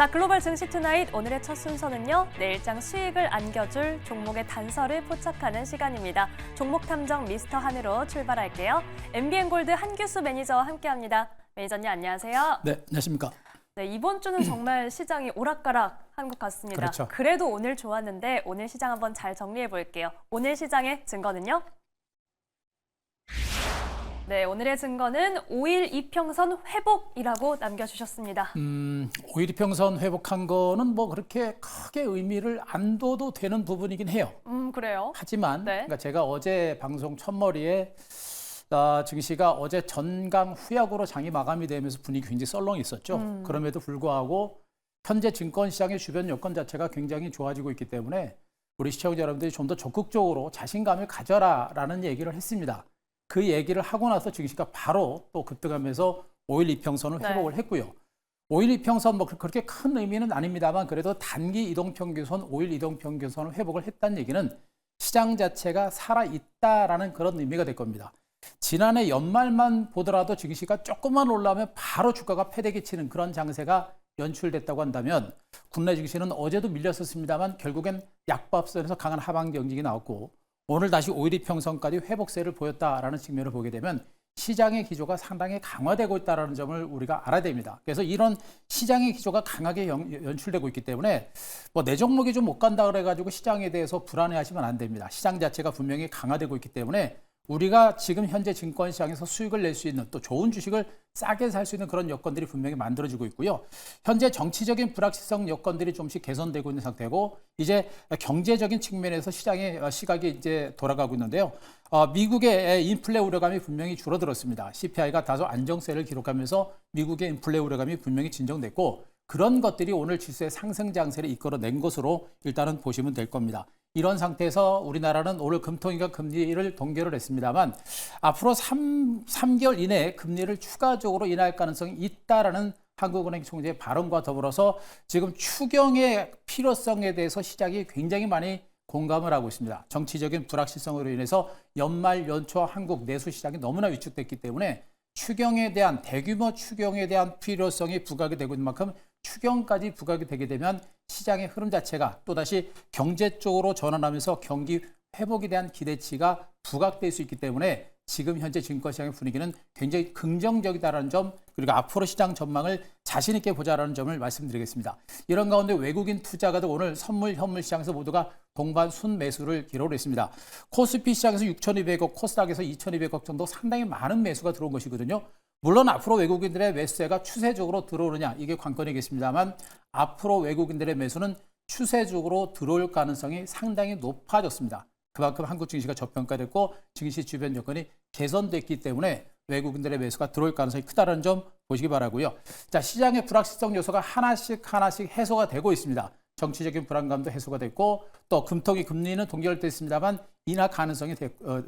자, 글로벌 증시 투나잇 오늘의 첫 순서는요. 내일장 수익을 안겨줄 종목의 단서를 포착하는 시간입니다. 종목 탐정 미스터 한으로 출발할게요. MBN골드 한규수 매니저와 함께합니다. 매니저님 안녕하세요. 네, 안녕하십니까. 네, 이번 주는 정말 시장이 오락가락한 것 같습니다. 그렇죠. 그래도 오늘 좋았는데 오늘 시장 한번 잘 정리해 볼게요. 오늘 시장의 증거는요? 네, 오늘의 증거는 5일 이평선 회복이라고 남겨주셨습니다. 5일 이평선 회복한 거는 뭐 그렇게 크게 의미를 안 둬도 되는 부분이긴 해요. 그래요? 하지만 네. 그러니까 제가 어제 방송 첫머리에 증시가 어제 전강 후약으로 장이 마감이 되면서 분위기 굉장히 썰렁이 있었죠. 그럼에도 불구하고 현재 증권시장의 주변 여건 자체가 굉장히 좋아지고 있기 때문에 우리 시청자 여러분들이 좀 더 적극적으로 자신감을 가져라라는 얘기를 했습니다. 그 얘기를 하고 나서 증시가 바로 또 급등하면서 5일 이평선을 회복을 했고요. 5일 이평선 뭐 그렇게 큰 의미는 아닙니다만 그래도 단기 이동평균선, 5일 이동평균선을 회복을 했다는 얘기는 시장 자체가 살아있다라는 그런 의미가 될 겁니다. 지난해 연말만 보더라도 증시가 조금만 올라오면 바로 주가가 패대기 치는 그런 장세가 연출됐다고 한다면 국내 증시는 어제도 밀렸었습니다만 결국엔 약밥선에서 강한 하방 경직이 나왔고 오늘 다시 5일 이평선까지 회복세를 보였다라는 측면을 보게 되면 시장의 기조가 상당히 강화되고 있다는 점을 우리가 알아야 됩니다. 그래서 이런 시장의 기조가 강하게 연출되고 있기 때문에 뭐 내 종목이 좀 못 간다 그래가지고 시장에 대해서 불안해하시면 안 됩니다. 시장 자체가 분명히 강화되고 있기 때문에 우리가 지금 현재 증권시장에서 수익을 낼 수 있는 또 좋은 주식을 싸게 살 수 있는 그런 여건들이 분명히 만들어지고 있고요. 현재 정치적인 불확실성 여건들이 좀씩 개선되고 있는 상태고 이제 경제적인 측면에서 시장의 시각이 이제 돌아가고 있는데요. 미국의 인플레 우려감이 분명히 줄어들었습니다. CPI가 다소 안정세를 기록하면서 미국의 인플레 우려감이 분명히 진정됐고 그런 것들이 오늘 지수의 상승 장세를 이끌어낸 것으로 일단은 보시면 될 겁니다. 이런 상태에서 우리나라는 오늘 금통위가 금리를 동결을 했습니다만 앞으로 3개월 이내에 금리를 추가적으로 인하할 가능성이 있다라는 한국은행 총재의 발언과 더불어서 지금 추경의 필요성에 대해서 시장이 굉장히 많이 공감을 하고 있습니다. 정치적인 불확실성으로 인해서 연말 연초 한국 내수 시장이 너무나 위축됐기 때문에 추경에 대한 대규모 추경에 대한 필요성이 부각이 되고 있는 만큼 추경까지 부각이 되게 되면 시장의 흐름 자체가 또다시 경제 쪽으로 전환하면서 경기 회복에 대한 기대치가 부각될 수 있기 때문에 지금 현재 증권시장의 분위기는 굉장히 긍정적이다라는 점 그리고 앞으로 시장 전망을 자신 있게 보자라는 점을 말씀드리겠습니다. 이런 가운데 외국인 투자가들 오늘 선물, 현물 시장에서 모두가 동반 순매수를 기록을 했습니다. 코스피 시장에서 6,200억, 코스닥에서 2,200억 정도 상당히 많은 매수가 들어온 것이거든요. 물론 앞으로 외국인들의 매수세가 추세적으로 들어오느냐 이게 관건이겠습니다만 앞으로 외국인들의 매수는 추세적으로 들어올 가능성이 상당히 높아졌습니다. 그만큼 한국 증시가 저평가됐고 증시 주변 여건이 개선됐기 때문에 외국인들의 매수가 들어올 가능성이 크다는 점 보시기 바라고요. 자, 시장의 불확실성 요소가 하나씩 해소가 되고 있습니다. 정치적인 불안감도 해소가 됐고 또 금통위 금리는 동결됐습니다만 인하 가능성이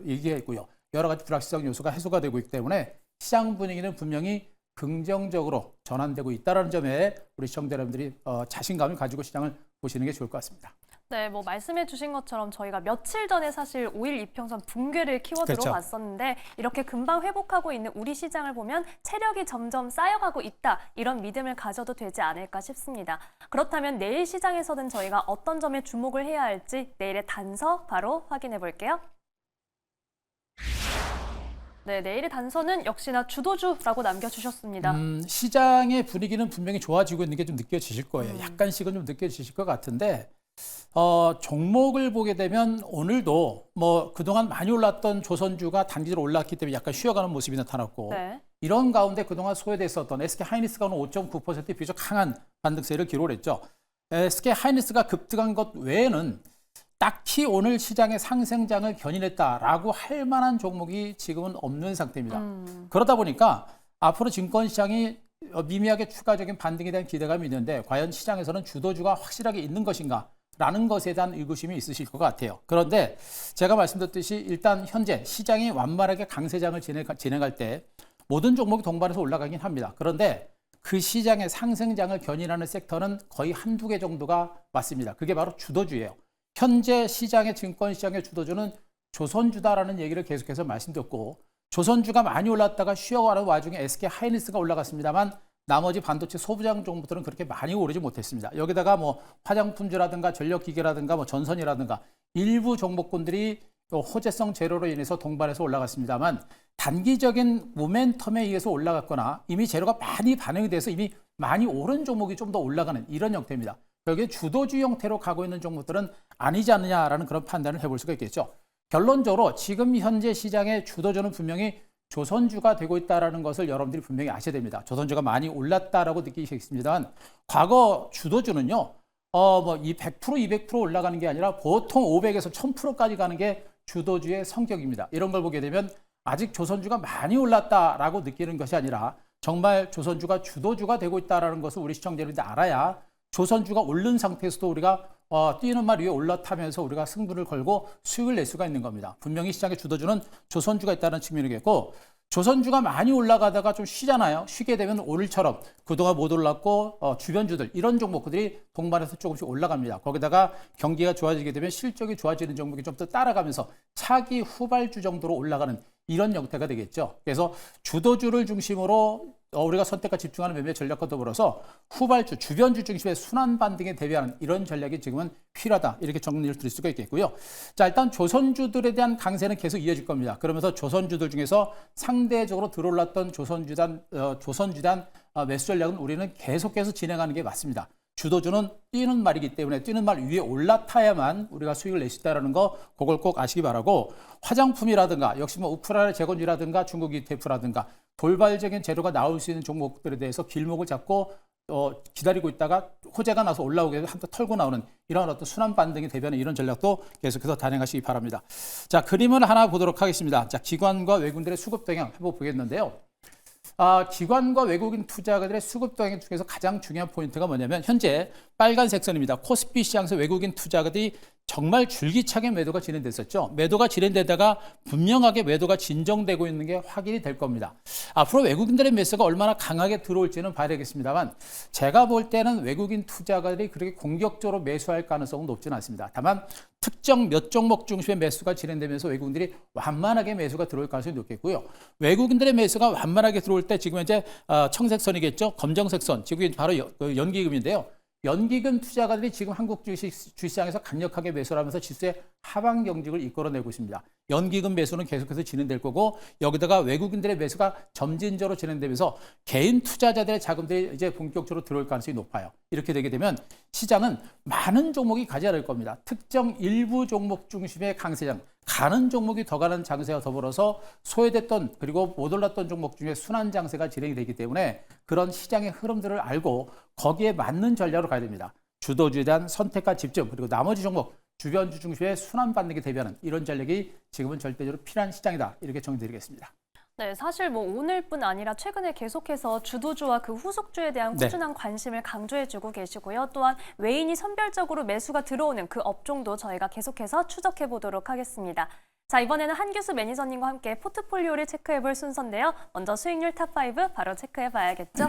얘기했고요. 여러 가지 불확실성 요소가 해소가 되고 있기 때문에 시장 분위기는 분명히 긍정적으로 전환되고 있다는 점에 우리 시청자 여러분들이 자신감을 가지고 시장을 보시는 게 좋을 것 같습니다. 네, 뭐 말씀해 주신 것처럼 저희가 며칠 전에 사실 5일 이평선 붕괴를 키워드로 그렇죠. 봤었는데 이렇게 금방 회복하고 있는 우리 시장을 보면 체력이 점점 쌓여가고 있다. 이런 믿음을 가져도 되지 않을까 싶습니다. 그렇다면 내일 시장에서는 저희가 어떤 점에 주목을 해야 할지 내일의 단서 바로 확인해 볼게요. 네, 내일의 단서는 역시나 주도주라고 남겨주셨습니다. 시장의 분위기는 분명히 좋아지고 있는 게 좀 느껴지실 거예요. 약간씩은 좀 느껴지실 것 같은데 종목을 보게 되면 오늘도 뭐 그동안 많이 올랐던 조선주가 단기적으로 올랐기 때문에 약간 쉬어가는 모습이 나타났고 네. 이런 가운데 그동안 소외됐었던 SK 하이닉스가 오늘 5.9% 비교적 강한 반등세를 기록을 했죠. SK 하이닉스가 급등한 것 외에는 딱히 오늘 시장의 상승장을 견인했다라고 할 만한 종목이 지금은 없는 상태입니다. 그러다 보니까 앞으로 증권시장이 미미하게 추가적인 반등에 대한 기대감이 있는데 과연 시장에서는 주도주가 확실하게 있는 것인가? 라는 것에 대한 의구심이 있으실 것 같아요. 그런데 제가 말씀드렸듯이 일단 현재 시장이 완만하게 강세장을 진행할 때 모든 종목이 동반해서 올라가긴 합니다. 그런데 그 시장의 상승장을 견인하는 섹터는 거의 한두 개 정도가 맞습니다. 그게 바로 주도주예요. 현재 시장의 증권시장의 주도주는 조선주다라는 얘기를 계속해서 말씀드렸고 조선주가 많이 올랐다가 쉬어가는 와중에 SK 하이닉스가 올라갔습니다만 나머지 반도체 소부장 종목들은 그렇게 많이 오르지 못했습니다. 여기다가 뭐 화장품주라든가 전력기계라든가 뭐 전선이라든가 일부 종목군들이 호재성 재료로 인해서 동반해서 올라갔습니다만 단기적인 모멘텀에 의해서 올라갔거나 이미 재료가 많이 반영이 돼서 이미 많이 오른 종목이 좀 더 올라가는 이런 형태입니다. 여기에 주도주 형태로 가고 있는 종목들은 아니지 않느냐라는 그런 판단을 해볼 수가 있겠죠. 결론적으로 지금 현재 시장의 주도주는 분명히 조선주가 되고 있다는 것을 여러분들이 분명히 아셔야 됩니다. 조선주가 많이 올랐다라고 느끼시겠습니다만 과거 주도주는요. 이 100%, 200% 올라가는 게 아니라 보통 500에서 1000%까지 가는 게 주도주의 성격입니다. 이런 걸 보게 되면 아직 조선주가 많이 올랐다라고 느끼는 것이 아니라 정말 조선주가 주도주가 되고 있다는 것을 우리 시청자들이 알아야 조선주가 오른 상태에서도 우리가 뛰는 말 위에 올라타면서 우리가 승부를 걸고 수익을 낼 수가 있는 겁니다. 분명히 시장의 주도주는 조선주가 있다는 측면이겠고 조선주가 많이 올라가다가 좀 쉬잖아요. 쉬게 되면 오늘처럼 그동안 못 올랐고 주변주들 이런 종목들이 동반해서 조금씩 올라갑니다. 거기다가 경기가 좋아지게 되면 실적이 좋아지는 종목이 좀 더 따라가면서 차기 후발주 정도로 올라가는 이런 형태가 되겠죠. 그래서 주도주를 중심으로 우리가 선택과 집중하는 매매 전략과 더불어서 후발주, 주변주 중심의 순환 반등에 대비하는 이런 전략이 지금은 필요하다. 이렇게 정리를 드릴 수가 있겠고요. 자, 일단 조선주들에 대한 강세는 계속 이어질 겁니다. 그러면서 조선주들 중에서 상대적으로 들어올랐던 조선주단 매수 전략은 우리는 계속해서 진행하는 게 맞습니다. 주도주는 뛰는 말이기 때문에 뛰는 말 위에 올라타야만 우리가 수익을 낼 수 있다는 거 그걸 꼭 아시기 바라고 화장품이라든가 역시 뭐 우크라이나 재건이라든가 중국 ETF라든가 돌발적인 재료가 나올 수 있는 종목들에 대해서 길목을 잡고 기다리고 있다가 호재가 나서 올라오게 되면 한번 털고 나오는 이런 어떤 순환 반등이 대변하는 이런 전략도 계속해서 단행하시기 바랍니다. 자, 그림을 하나 보도록 하겠습니다. 자, 기관과 외국인들의 수급 동향 한번 보겠는데요. 기관과 외국인 투자가들의 수급 동향 중에서 가장 중요한 포인트가 뭐냐면 현재 빨간색 선입니다. 코스피 시장에서 외국인 투자가들이 정말 줄기차게 매도가 진행됐었죠. 매도가 진행되다가 분명하게 매도가 진정되고 있는 게 확인이 될 겁니다. 앞으로 외국인들의 매수가 얼마나 강하게 들어올지는 봐야 되겠습니다만 제가 볼 때는 외국인 투자가들이 그렇게 공격적으로 매수할 가능성은 높지는 않습니다. 다만 특정 몇 종목 중심의 매수가 진행되면서 외국인들이 완만하게 매수가 들어올 가능성이 높겠고요. 외국인들의 매수가 완만하게 들어올 때 지금 현재 청색 선이겠죠. 검정색 선, 지금 바로 연기금인데요. 연기금 투자가들이 지금 한국 주시장에서 강력하게 매수를 하면서 지수의 하방 경직을 이끌어내고 있습니다. 연기금 매수는 계속해서 진행될 거고 여기다가 외국인들의 매수가 점진적으로 진행되면서 개인 투자자들의 자금들이 이제 본격적으로 들어올 가능성이 높아요. 이렇게 되게 되면 시장은 많은 종목이 가지 않을 겁니다. 특정 일부 종목 중심의 강세장, 가는 종목이 더 가는 장세와 더불어서 소외됐던 그리고 못 올랐던 종목 중에 순환 장세가 진행이 되기 때문에 그런 시장의 흐름들을 알고 거기에 맞는 전략으로 가야 됩니다. 주도주에 대한 선택과 집중 그리고 나머지 종목 주변주 중심의 순환 반등에 대비하는 이런 전략이 지금은 절대적으로 필요한 시장이다. 이렇게 정리드리겠습니다. 네, 사실 뭐 오늘뿐 아니라 최근에 계속해서 주도주와 그 후속주에 대한 꾸준한 관심을 강조해주고 계시고요. 또한 외인이 선별적으로 매수가 들어오는 그 업종도 저희가 계속해서 추적해 보도록 하겠습니다. 자, 이번에는 한규수 매니저님과 함께 포트폴리오를 체크해볼 순서인데요. 먼저 수익률 탑5 바로 체크해봐야겠죠?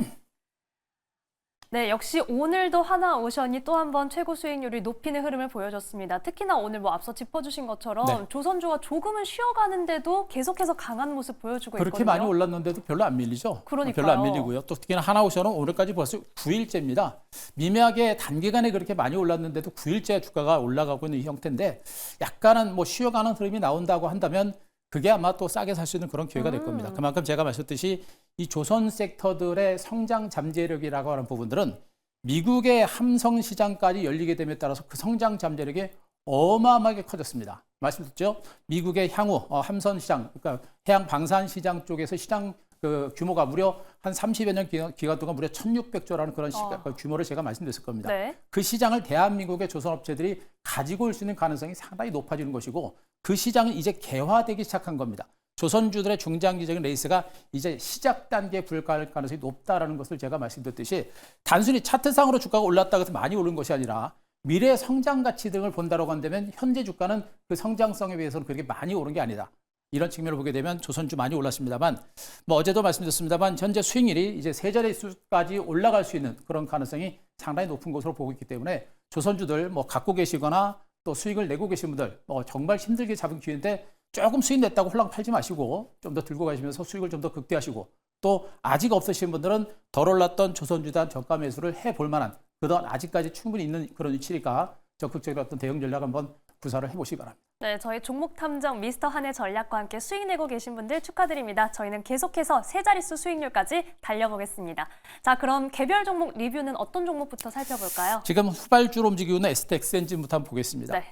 네, 역시 오늘도 하나오션이 또 한 번 최고 수익률을 높이는 흐름을 보여줬습니다. 특히나 오늘 뭐 앞서 짚어주신 것처럼 조선주가 조금은 쉬어가는데도 계속해서 강한 모습 보여주고 있거든요. 그렇게 많이 올랐는데도 별로 안 밀리죠. 그러니까요. 별로 안 밀리고요. 또 특히나 하나오션은 오늘까지 벌써 9일째입니다. 미묘하게 단기간에 그렇게 많이 올랐는데도 9일째 주가가 올라가고 있는 이 형태인데 약간은 뭐 쉬어가는 흐름이 나온다고 한다면 그게 아마 또 싸게 살 수 있는 그런 기회가 될 겁니다. 그만큼 제가 말씀드렸듯이 이 조선 섹터들의 성장 잠재력이라고 하는 부분들은 미국의 함성 시장까지 열리게 됨에 따라서 그 성장 잠재력이 어마어마하게 커졌습니다. 말씀드렸죠? 미국의 향후 함선 시장, 그러니까 해양 방산 시장 쪽에서 시장 그 규모가 무려 한 30여 년 기간 동안 무려 1,600조라는 그런 규모를 제가 말씀드렸을 겁니다. 네. 그 시장을 대한민국의 조선업체들이 가지고 올 수 있는 가능성이 상당히 높아지는 것이고 그 시장은 이제 개화되기 시작한 겁니다. 조선주들의 중장기적인 레이스가 이제 시작 단계에 불과할 가능성이 높다라는 것을 제가 말씀드렸듯이 단순히 차트상으로 주가가 올랐다고 해서 많이 오른 것이 아니라 미래 성장 가치 등을 본다고 한다면 현재 주가는 그 성장성에 비해서는 그렇게 많이 오른 게 아니다. 이런 측면을 보게 되면 조선주 많이 올랐습니다만 뭐 어제도 말씀드렸습니다만 현재 수익률이 이제 세 자릿수까지 올라갈 수 있는 그런 가능성이 상당히 높은 것으로 보고 있기 때문에 조선주들 뭐 갖고 계시거나 또 수익을 내고 계신 분들 정말 힘들게 잡은 기회인데 조금 수익 냈다고 홀랑 팔지 마시고 좀 더 들고 가시면서 수익을 좀 더 극대화하시고 또 아직 없으신 분들은 덜 올랐던 조선주단 저가 매수를 해볼 만한 그동안 아직까지 충분히 있는 그런 위치니까 적극적인 어떤 대응 전략 한번 구사를 해보시기 바랍니다. 네, 저희 종목 탐정 미스터 한의 전략과 함께 수익 내고 계신 분들 축하드립니다. 저희는 계속해서 세 자릿수 수익률까지 달려보겠습니다. 자, 그럼 개별 종목 리뷰는 어떤 종목부터 살펴볼까요? 지금 후발주로 움직이고 있는 STX 엔진부터 한번 보겠습니다. 네.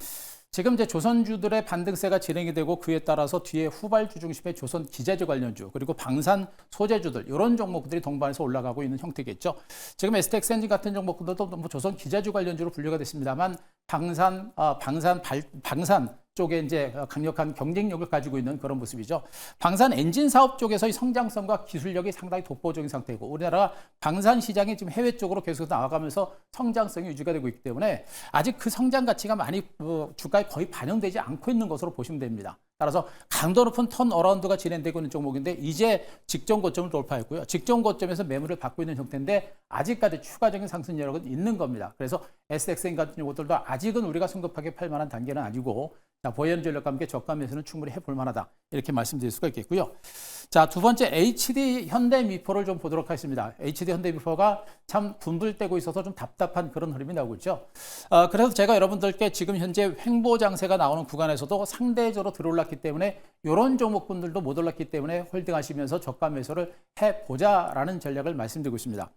지금 이제 조선주들의 반등세가 진행이 되고 그에 따라서 뒤에 후발주 중심의 조선 기재주 관련주 그리고 방산 소재주들 이런 종목들이 동반해서 올라가고 있는 형태겠죠. 지금 STX 엔진 같은 종목들도 뭐 조선 기재주 관련주로 분류가 됐습니다만 방산 쪽에 이제 강력한 경쟁력을 가지고 있는 그런 모습이죠. 방산 엔진 사업 쪽에서의 성장성과 기술력이 상당히 독보적인 상태이고 우리나라가 방산 시장이 지금 해외 쪽으로 계속 나아가면서 성장성이 유지가 되고 있기 때문에 아직 그 성장 가치가 많이 주가에 거의 반영되지 않고 있는 것으로 보시면 됩니다. 따라서 강도 높은 턴어라운드가 진행되고 있는 종목인데 이제 직전 고점을 돌파했고요. 직전 고점에서 매물을 받고 있는 형태인데 아직까지 추가적인 상승 여력은 있는 겁니다. 그래서 SXN 같은 종목들도 아직은 우리가 성급하게 팔 만한 단계는 아니고 보현 전력과 함께 저가 매수는 충분히 해볼 만하다. 이렇게 말씀드릴 수가 있겠고요. 자, 두 번째 HD 현대미포를 좀 보도록 하겠습니다. HD 현대미포가 참 분불되고 있어서 좀 답답한 그런 흐름이 나오고 있죠. 그래서 제가 여러분들께 지금 현재 횡보 장세가 나오는 구간에서도 상대적으로 들어올랐기 때문에 이런 종목분들도 못 올랐기 때문에 홀딩하시면서 저가 매수를 해보자라는 전략을 말씀드리고 있습니다.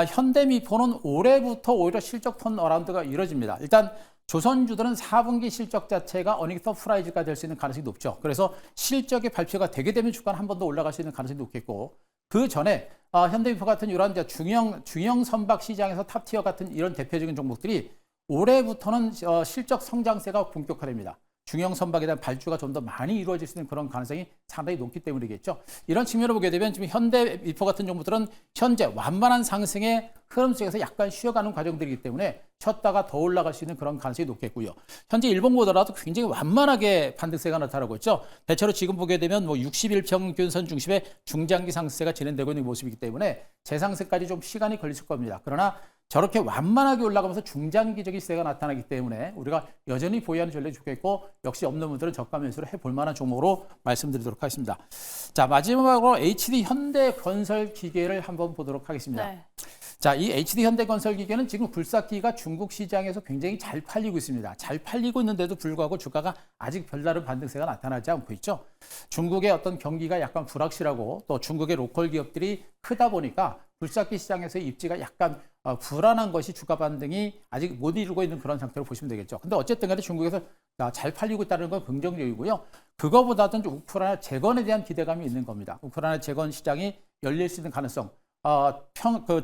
현대미포는 올해부터 오히려 실적 턴어라운드가 이뤄집니다. 일단 조선주들은 4분기 실적 자체가 어닝 서프라이즈가 될 수 있는 가능성이 높죠. 그래서 실적의 발표가 되게 되면 주가는 한 번 더 올라갈 수 있는 가능성이 높겠고 그 전에 현대미포 같은 이런 중형 선박 시장에서 탑티어 같은 이런 대표적인 종목들이 올해부터는 실적 성장세가 본격화됩니다. 중형 선박에 대한 발주가 좀 더 많이 이루어질 수 있는 그런 가능성이 상당히 높기 때문이겠죠. 이런 측면을 보게 되면 지금 현대미포 같은 종목들은 현재 완만한 상승의 흐름 속에서 약간 쉬어가는 과정들이기 때문에 쉬었다가 더 올라갈 수 있는 그런 가능성이 높겠고요. 현재 일본 보더라도 굉장히 완만하게 반등세가 나타나고 있죠. 대체로 지금 보게 되면 뭐 60일 평균선 중심의 중장기 상승세가 진행되고 있는 모습이기 때문에 재상승까지 좀 시간이 걸릴 겁니다. 그러나 저렇게 완만하게 올라가면서 중장기적인 시세가 나타나기 때문에 우리가 여전히 보유하는 전략이 좋겠고 역시 없는 분들은 저가 매수를 해볼 만한 종목으로 말씀드리도록 하겠습니다. 자, 마지막으로 HD 현대건설기계를 한번 보도록 하겠습니다. 네. 자, 이 HD 현대건설기계는 지금 굴삭기가 중국 시장에서 굉장히 잘 팔리고 있습니다. 잘 팔리고 있는데도 불구하고 주가가 아직 별다른 반등세가 나타나지 않고 있죠. 중국의 어떤 경기가 약간 불확실하고 또 중국의 로컬 기업들이 크다 보니까 굴삭기 시장에서의 입지가 약간 불안한 것이 주가 반등이 아직 못 이루고 있는 그런 상태로 보시면 되겠죠. 근데 어쨌든 간에 중국에서 잘 팔리고 있다는 건 긍정적이고요. 그거보다는 우크라이나 재건에 대한 기대감이 있는 겁니다. 우크라이나 재건 시장이 열릴 수 있는 가능성,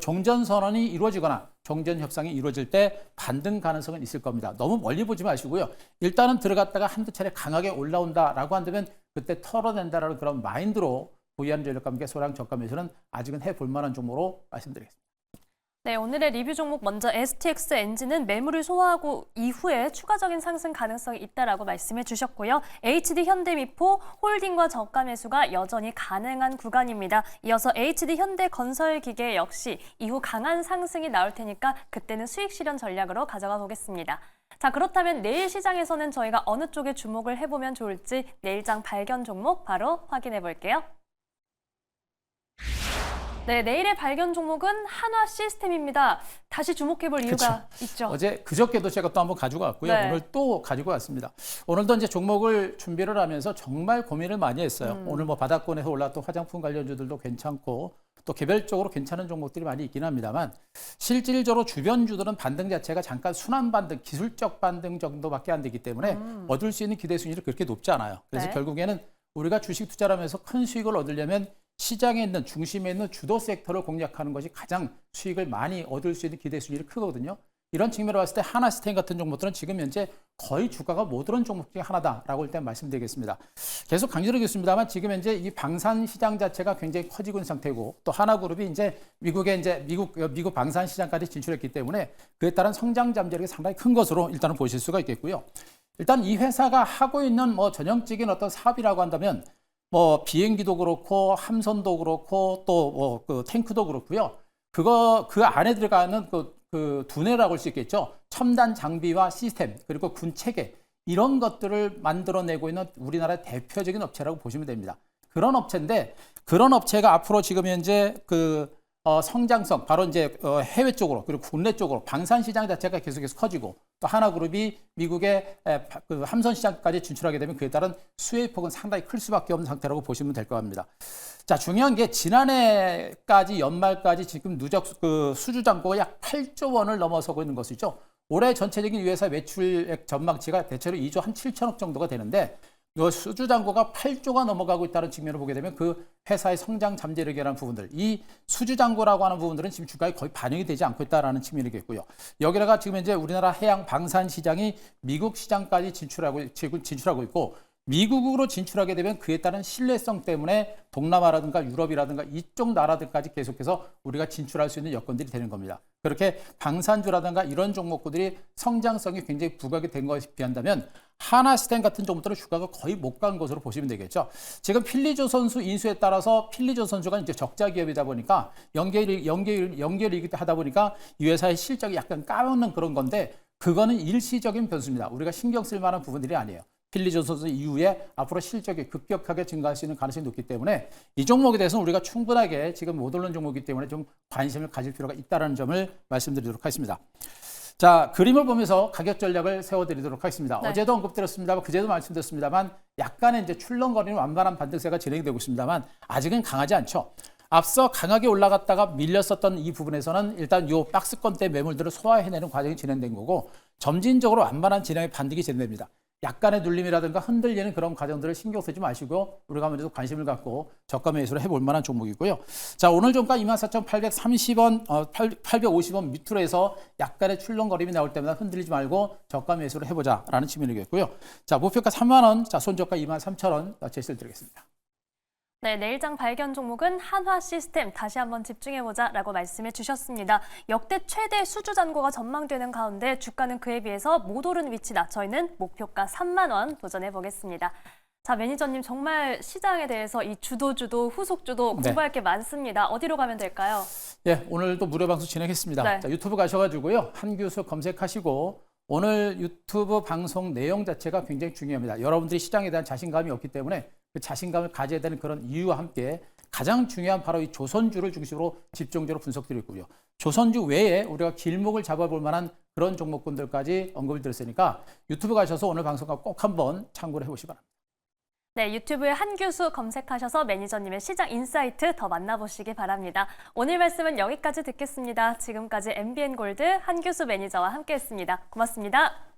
종전선언이 이루어지거나 종전협상이 이루어질 때 반등 가능성은 있을 겁니다. 너무 멀리 보지 마시고요. 일단은 들어갔다가 한두 차례 강하게 올라온다라고 한다면 그때 털어낸다라는 그런 마인드로 보유하는 전략과 함께 소량 저가 매수는 아직은 해볼 만한 종목으로 말씀드리겠습니다. 네, 오늘의 리뷰 종목 먼저 STX 엔진은 매물을 소화하고 이후에 추가적인 상승 가능성이 있다라고 말씀해 주셨고요. HD 현대미포 홀딩과 저가 매수가 여전히 가능한 구간입니다. 이어서 HD 현대건설기계 역시 이후 강한 상승이 나올 테니까 그때는 수익 실현 전략으로 가져가 보겠습니다. 자, 그렇다면 내일 시장에서는 저희가 어느 쪽에 주목을 해보면 좋을지 내일장 발견 종목 바로 확인해 볼게요. 네, 내일의 발견 종목은 한화 시스템입니다. 다시 주목해볼 이유가 있죠. 그저께도 제가 또 한번 가지고 왔고요. 네. 오늘 또 가지고 왔습니다. 오늘도 이제 종목을 준비를 하면서 정말 고민을 많이 했어요. 오늘 뭐 바닥권에서 올랐던 화장품 관련주들도 괜찮고 또 개별적으로 괜찮은 종목들이 많이 있긴 합니다만 실질적으로 주변주들은 반등 자체가 잠깐 순환 반등, 기술적 반등 정도밖에 안 되기 때문에 얻을 수 있는 기대 수익률이 그렇게 높지 않아요. 그래서 네. 결국에는 우리가 주식 투자를 하면서 큰 수익을 얻으려면 시장에 있는 중심에 있는 주도 섹터를 공략하는 것이 가장 수익을 많이 얻을 수 있는 기대 수익률이 크거든요. 이런 측면으로 봤을 때 하나스테인 같은 종목들은 지금 현재 거의 주가가 못 오른 종목 중에 하나다라고 일단 말씀드리겠습니다. 계속 강조드리겠습니다만 지금 현재 이 방산 시장 자체가 굉장히 커지고 있는 상태고 또 하나그룹이 이제 미국 방산 시장까지 진출했기 때문에 그에 따른 성장 잠재력이 상당히 큰 것으로 일단은 보실 수가 있겠고요. 일단 이 회사가 하고 있는 뭐 전형적인 어떤 사업이라고 한다면 뭐 비행기도 그렇고 함선도 그렇고 또 뭐 그 탱크도 그렇고요. 그 안에 들어가는 그 두뇌라고 할 수 있겠죠. 첨단 장비와 시스템 그리고 군 체계 이런 것들을 만들어내고 있는 우리나라의 대표적인 업체라고 보시면 됩니다. 그런 업체인데 그런 업체가 앞으로 지금 현재 성장성 바로 이제 해외 쪽으로 그리고 국내 쪽으로 방산 시장 자체가 계속해서 커지고 또 하나그룹이 미국의 그 함선 시장까지 진출하게 되면 그에 따른 수혜의 폭은 상당히 클 수밖에 없는 상태라고 보시면 될 것 같습니다. 자, 중요한 게 지난해까지 연말까지 지금 누적 수주 잔고가 약 8조 원을 넘어서고 있는 것이죠. 올해 전체적인 이 회사 매출액 전망치가 대체로 2조 한 7천억 정도가 되는데 이 수주 잔고가 8조가 넘어가고 있다는 측면을 보게 되면 그 회사의 성장 잠재력이라는 부분들, 이 수주 잔고라고 하는 부분들은 지금 주가에 거의 반영이 되지 않고 있다는 측면이겠고요. 여기다가 지금 현재 우리나라 해양 방산 시장이 미국 시장까지 진출하고 있고 미국으로 진출하게 되면 그에 따른 신뢰성 때문에 동남아라든가 유럽이라든가 이쪽 나라들까지 계속해서 우리가 진출할 수 있는 여건들이 되는 겁니다. 그렇게 방산주라든가 이런 종목들이 성장성이 굉장히 부각이 된 것에 비한다면 하나스텐 같은 종목들은 주가가 거의 못 간 것으로 보시면 되겠죠. 지금 필리조선수 인수에 따라서 필리조선수가 이제 적자 기업이다 보니까 연결이익이 하다 보니까 이 회사의 실적이 약간 까먹는 그런 건데 그거는 일시적인 변수입니다. 우리가 신경 쓸 만한 부분들이 아니에요. 필리조선수 이후에 앞으로 실적이 급격하게 증가할 수 있는 가능성이 높기 때문에 이 종목에 대해서는 우리가 충분하게 지금 못 오른 종목이기 때문에 좀 관심을 가질 필요가 있다는 점을 말씀드리도록 하겠습니다. 자, 그림을 보면서 가격 전략을 세워드리도록 하겠습니다. 네. 어제도 언급드렸습니다만 그제도 말씀드렸습니다만 약간의 이제 출렁거리는 완만한 반등세가 진행되고 있습니다만 아직은 강하지 않죠. 앞서 강하게 올라갔다가 밀렸었던 이 부분에서는 일단 이 박스권대 매물들을 소화해내는 과정이 진행된 거고 점진적으로 완만한 진행의 반등이 진행됩니다. 약간의 눌림이라든가 흔들리는 그런 과정들을 신경 쓰지 마시고 우리가 먼저 관심을 갖고 저가 매수를 해볼 만한 종목이고요. 자, 오늘 종가 24,830원, 850원 밑으로 해서 약간의 출렁거림이 나올 때마다 흔들리지 말고 저가 매수를 해보자라는 측면이겠고요. 자, 목표가 3만 원, 자, 손저가 23,000원 제시를 드리겠습니다. 네, 내일장 발견 종목은 한화 시스템 다시 한번 집중해보자라고 말씀해 주셨습니다. 역대 최대 수주 잔고가 전망되는 가운데 주가는 그에 비해서 못 오른 위치다. 저희는 목표가 3만 원 도전해보겠습니다. 자, 매니저님 정말 시장에 대해서 이 주도, 후속주도 공부할 게 많습니다. 어디로 가면 될까요? 예, 오늘도 무료 방송 진행했습니다. 네. 자, 유튜브 가셔가지고요. 한규수 검색하시고 오늘 유튜브 방송 내용 자체가 굉장히 중요합니다. 여러분들이 시장에 대한 자신감이 없기 때문에 그 자신감을 가져야 되는 그런 이유와 함께 가장 중요한 바로 이 조선주를 중심으로 집중적으로 분석드리고요. 조선주 외에 우리가 길목을 잡아볼 만한 그런 종목군들까지 언급을 드렸으니까 유튜브 가셔서 오늘 방송과 꼭 한번 참고를 해보시기 바랍니다. 네, 유튜브에 한규수 검색하셔서 매니저님의 시장 인사이트 더 만나보시기 바랍니다. 오늘 말씀은 여기까지 듣겠습니다. 지금까지 MBN골드 한규수 매니저와 함께했습니다. 고맙습니다.